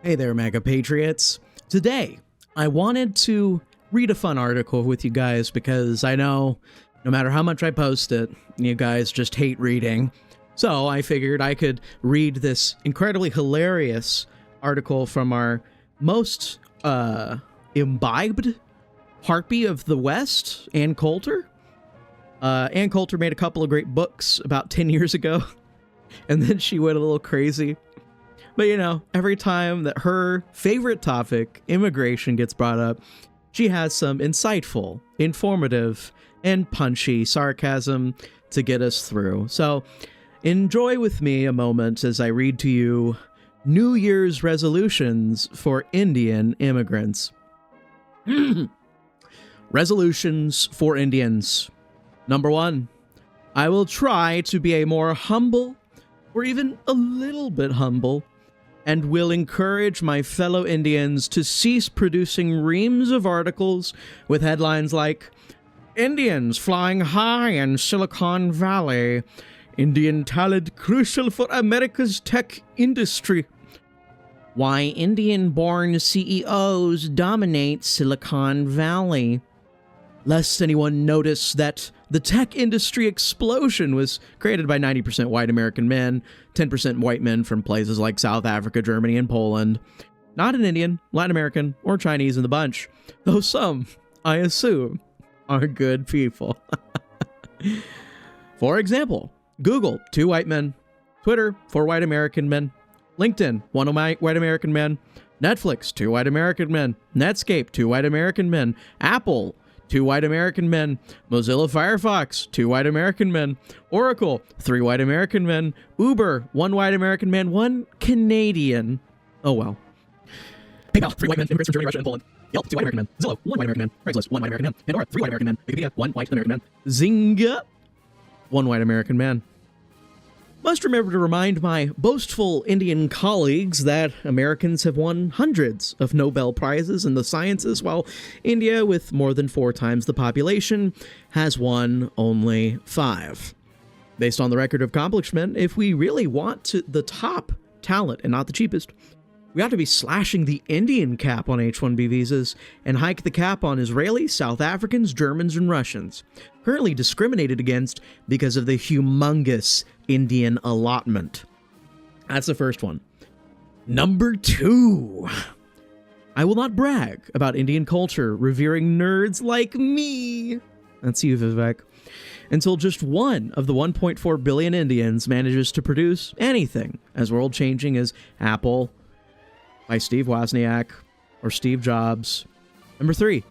Hey there, MAGA Patriots. Today, I wanted to read a fun article with you guys because I know no matter how much I post it, you guys just hate reading. So I figured I could read this incredibly hilarious article from our most imbibed harpy of the West, Ann Coulter. Ann Coulter made a couple of great books about 10 years ago, and then she went a little crazy. But, you know, every time that her favorite topic, immigration, gets brought up, she has some insightful, informative, and punchy sarcasm to get us through. So enjoy with me a moment as I read to you New Year's resolutions for Indian immigrants. Resolutions for Indians. Number 1, I will try to be a more humble, or even a little bit humble, and will encourage my fellow Indians to cease producing reams of articles with headlines like, Indians flying high in Silicon Valley, Indian talent crucial for America's tech industry, why Indian-born CEOs dominate Silicon Valley, lest anyone notice that the tech industry explosion was created by 90% white American men, 10% white men from places like South Africa, Germany, and Poland. Not an Indian, Latin American, or Chinese in the bunch, though some, I assume, are good people. For example, Google, 2 white men. Twitter, 4 white American men. LinkedIn, 1 white American man. Netflix, 2 white American men. Netscape, 2 white American men. Apple, 2 white American men. Mozilla Firefox, 2 white American men. Oracle, 3 white American men. Uber, 1 white American man, 1 Canadian. Oh well. PayPal, 3 white men, immigrants from Germany, Russia, and Poland. Yelp, 2 white American men. Zillow, 1 white American man. Craigslist, 1 white American man. Pandora, 3 white American men. Wikipedia, 1 white American man. Zynga, 1 white American man. Must remember to remind my boastful Indian colleagues that Americans have won hundreds of Nobel Prizes in the sciences, while India, with more than 4 times the population, has won only 5. Based on the record of accomplishment, if we really want the top talent and not the cheapest, we ought to be slashing the Indian cap on H-1B visas and hike the cap on Israelis, South Africans, Germans, and Russians, currently discriminated against because of the humongous Indian allotment. That's the first one. Number 2. I will not brag about Indian culture revering nerds like me. That's you, Vivek. Until just one of the 1.4 billion Indians manages to produce anything as world-changing as Apple by Steve Wozniak or Steve Jobs. Number 3.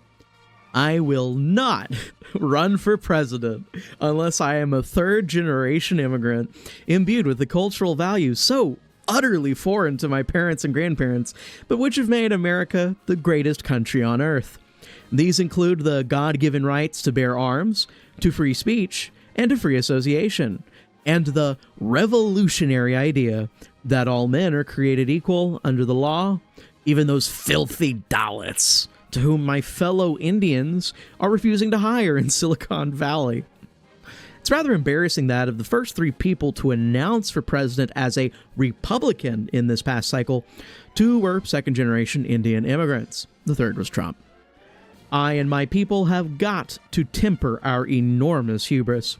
I will not run for president unless I am a third-generation immigrant imbued with the cultural values so utterly foreign to my parents and grandparents, but which have made America the greatest country on earth. These include the God-given rights to bear arms, to free speech, and to free association, and the revolutionary idea that all men are created equal under the law, even those filthy Dalits to whom my fellow Indians are refusing to hire in Silicon Valley. It's rather embarrassing that of the first 3 people to announce for president as a Republican in this past cycle, 2 were second-generation Indian immigrants. The third was Trump. I and my people have got to temper our enormous hubris.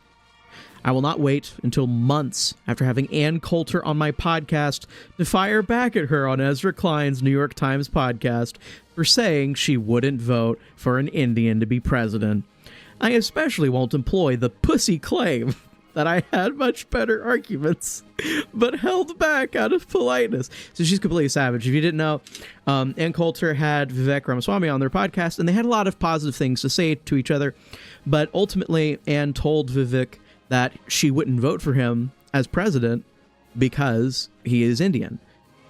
I will not wait until months after having Ann Coulter on my podcast to fire back at her on Ezra Klein's New York Times podcast for saying she wouldn't vote for an Indian to be president. I especially won't employ the pussy claim that I had much better arguments, but held back out of politeness. So she's completely savage. If you didn't know, Ann Coulter had Vivek Ramaswamy on their podcast, and they had a lot of positive things to say to each other, but ultimately Ann told Vivek that she wouldn't vote for him as president because he is Indian.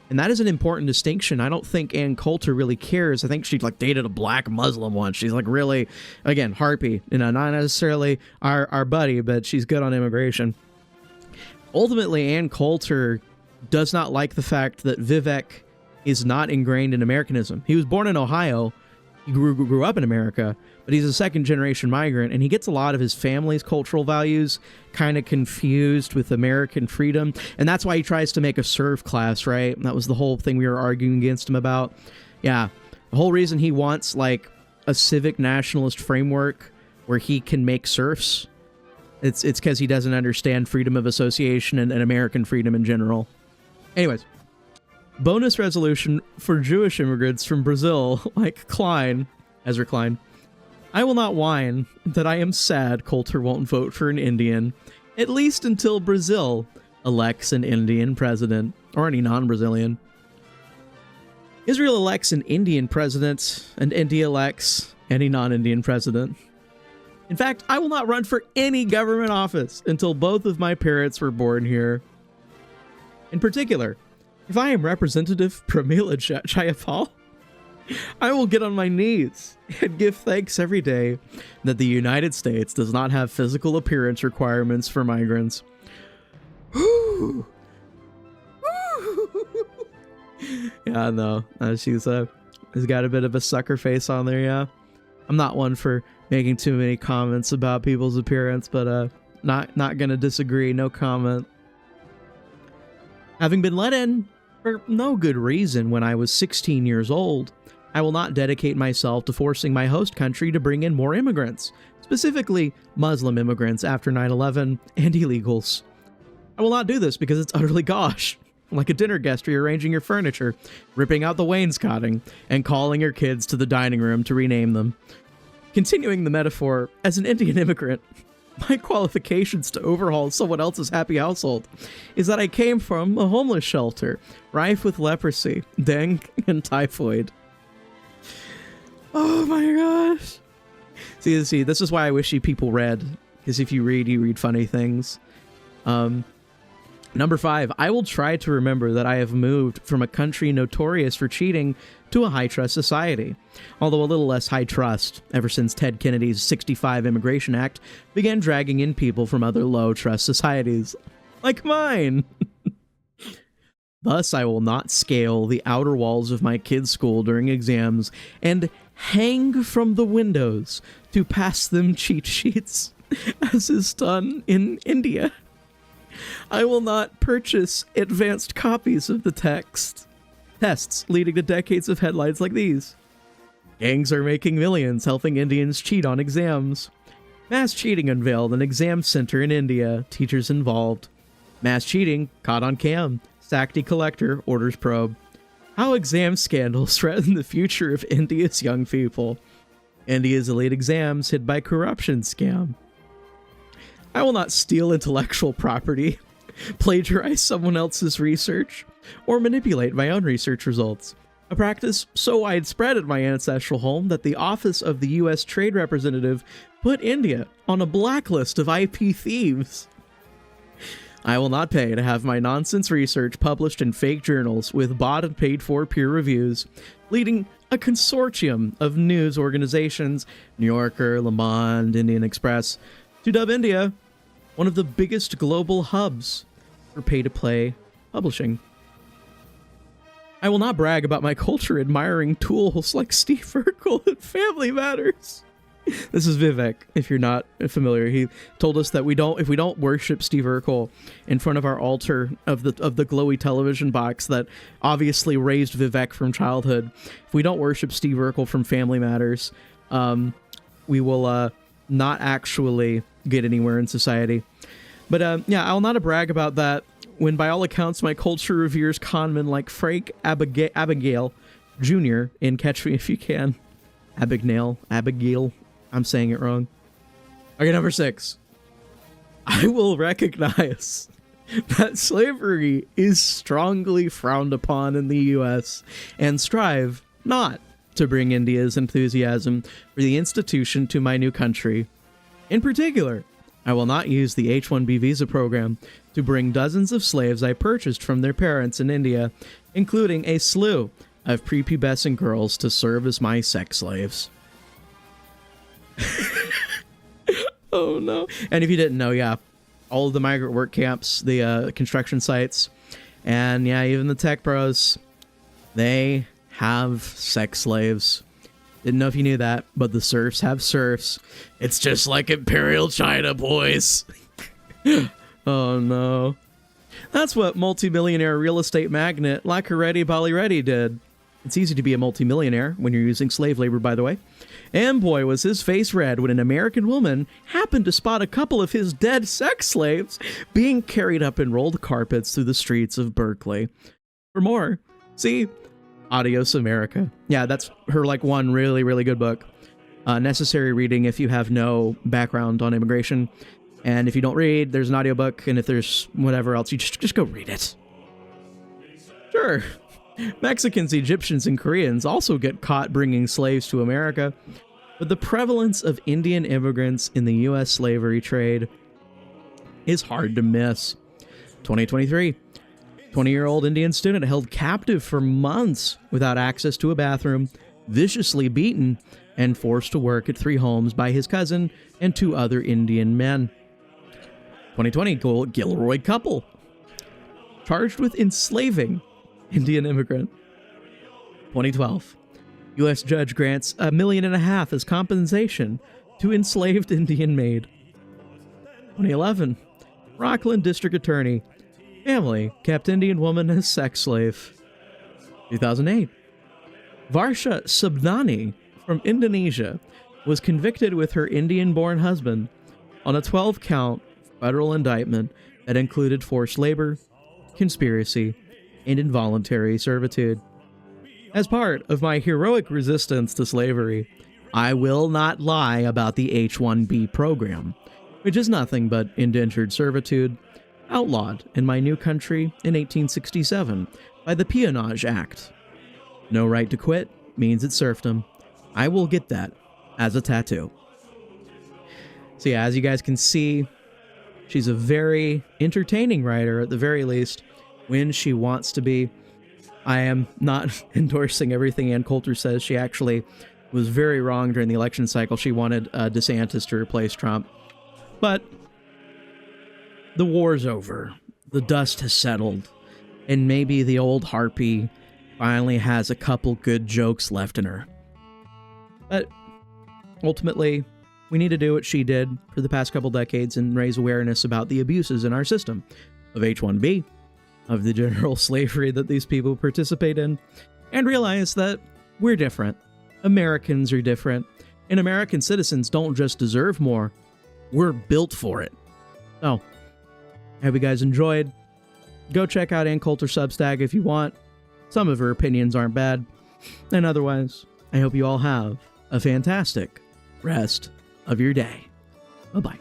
And that is an important distinction. I don't think Ann Coulter really cares. I think she dated a black Muslim once. She's really, again, harpy. Not necessarily our buddy, but she's good on immigration. Ultimately, Ann Coulter does not like the fact that Vivek is not ingrained in Americanism. He was born in Ohio, He grew up in America, but he's a second-generation migrant, and he gets a lot of his family's cultural values kind of confused with American freedom, and that's why he tries to make a serf class, right? That was the whole thing we were arguing against him about. Yeah, the whole reason he wants, like, a civic nationalist framework where he can make serfs, it's because he doesn't understand freedom of association and American freedom in general. Anyways. Bonus resolution for Jewish immigrants from Brazil, like Ezra Klein. I will not whine that I am sad Coulter won't vote for an Indian, at least until Brazil elects an Indian president, or any non-Brazilian. Israel elects an Indian president, and India elects any non-Indian president. In fact, I will not run for any government office until both of my parents were born here. In particular, if I am Representative Pramila Jayapal, I will get on my knees and give thanks every day that the United States does not have physical appearance requirements for migrants. Yeah, no, she's got a bit of a sucker face on there, yeah. I'm not one for making too many comments about people's appearance, but not gonna disagree, no comment. Having been let in for no good reason when I was 16 years old, I will not dedicate myself to forcing my host country to bring in more immigrants, specifically Muslim immigrants after 9/11 and illegals. I will not do this because it's utterly gauche, like a dinner guest rearranging your furniture, ripping out the wainscoting, and calling your kids to the dining room to rename them. Continuing the metaphor, as an Indian immigrant, my qualifications to overhaul someone else's happy household is that I came from a homeless shelter, rife with leprosy, dengue, and typhoid. Oh my gosh. See, this is why I wish you people read, because if you read funny things. Number 5, I will try to remember that I have moved from a country notorious for cheating to a high-trust society, although a little less high-trust ever since Ted Kennedy's 65 Immigration Act began dragging in people from other low-trust societies, like mine. Thus, I will not scale the outer walls of my kids' school during exams and hang from the windows to pass them cheat sheets, as is done in India. I will not purchase advanced copies of the tests, leading to decades of headlines like these. Gangs are making millions helping Indians cheat on exams. Mass cheating unveiled in exam center in India, teachers involved. Mass cheating caught on cam, Sakti collector orders probe. How exam scandals threaten the future of India's young people. India's elite exams hid by corruption scam. I will not steal intellectual property, plagiarize someone else's research, or manipulate my own research results. A practice so widespread at my ancestral home that the office of the U.S. Trade Representative put India on a blacklist of IP thieves. I will not pay to have my nonsense research published in fake journals with bought and paid for peer reviews, leading a consortium of news organizations, New Yorker, Le Monde, Indian Express, to dub India one of the biggest global hubs for pay-to-play publishing. I will not brag about my culture admiring tools like Steve Urkel and Family Matters. This is Vivek, if you're not familiar. He told us that if we don't worship Steve Urkel in front of our altar of the glowy television box that obviously raised Vivek from childhood, if we don't worship Steve Urkel from Family Matters, we will not actually get anywhere in society. But yeah, I'll not brag about that when by all accounts my culture reveres conmen like Frank Abagnale Jr. in Catch Me If You Can. Abagnale. I'm saying it wrong. Okay, number 6. I will recognize that slavery is strongly frowned upon in the U.S. and strive not to bring India's enthusiasm for the institution to my new country. In particular, I will not use the H-1B visa program to bring dozens of slaves I purchased from their parents in India, including a slew of prepubescent girls to serve as my sex slaves. Oh no. And if you didn't know, yeah, all of the migrant work camps, the construction sites, and yeah, even the tech bros, they have sex slaves. Didn't know if you knew that, but the serfs have serfs. It's just like Imperial China, boys. Oh, no. That's what multimillionaire real estate magnate Lacaretti Baliretti did. It's easy to be a multimillionaire when you're using slave labor, by the way. And boy, was his face red when an American woman happened to spot a couple of his dead sex slaves being carried up in rolled carpets through the streets of Berkeley. For more, see Adios America. Yeah, that's her like one really, really good book. Necessary reading if you have no background on immigration. And if you don't read, there's an audiobook, and if there's whatever else, you just go read it. Sure. Mexicans, Egyptians, and Koreans also get caught bringing slaves to America, but the prevalence of Indian immigrants in the U.S. slavery trade is hard to miss. 2023, 20-year-old Indian student held captive for months without access to a bathroom, viciously beaten, and forced to work at 3 homes by his cousin and 2 other Indian men. 2020, Gilroy couple charged with enslaving Indian immigrant. 2012, U.S. judge grants $1.5 million as compensation to enslaved Indian maid. 2011, Rockland district attorney, family kept Indian woman as sex slave. 2008, Varsha Subnani from Indonesia was convicted with her Indian-born husband on a 12-count federal indictment that included forced labor, conspiracy, and involuntary servitude. As part of my heroic resistance to slavery, I will not lie about the H-1B program, which is nothing but indentured servitude, outlawed in my new country in 1867 by the Peonage Act. No right to quit means it's serfdom. I will get that as a tattoo. So yeah, as you guys can see, she's a very entertaining writer, at the very least, when she wants to be. I am not endorsing everything Ann Coulter says. She actually was very wrong during the election cycle. She wanted DeSantis to replace Trump. But the war's over. The dust has settled. And maybe the old harpy finally has a couple good jokes left in her. But ultimately, we need to do what she did for the past couple decades and raise awareness about the abuses in our system of H-1B, of the general slavery that these people participate in, and realize that we're different. Americans are different, and American citizens don't just deserve more. We're built for it. So, I hope you guys enjoyed. Go check out Ann Coulter Substack if you want. Some of her opinions aren't bad. And otherwise, I hope you all have a fantastic rest of your day. Bye-bye.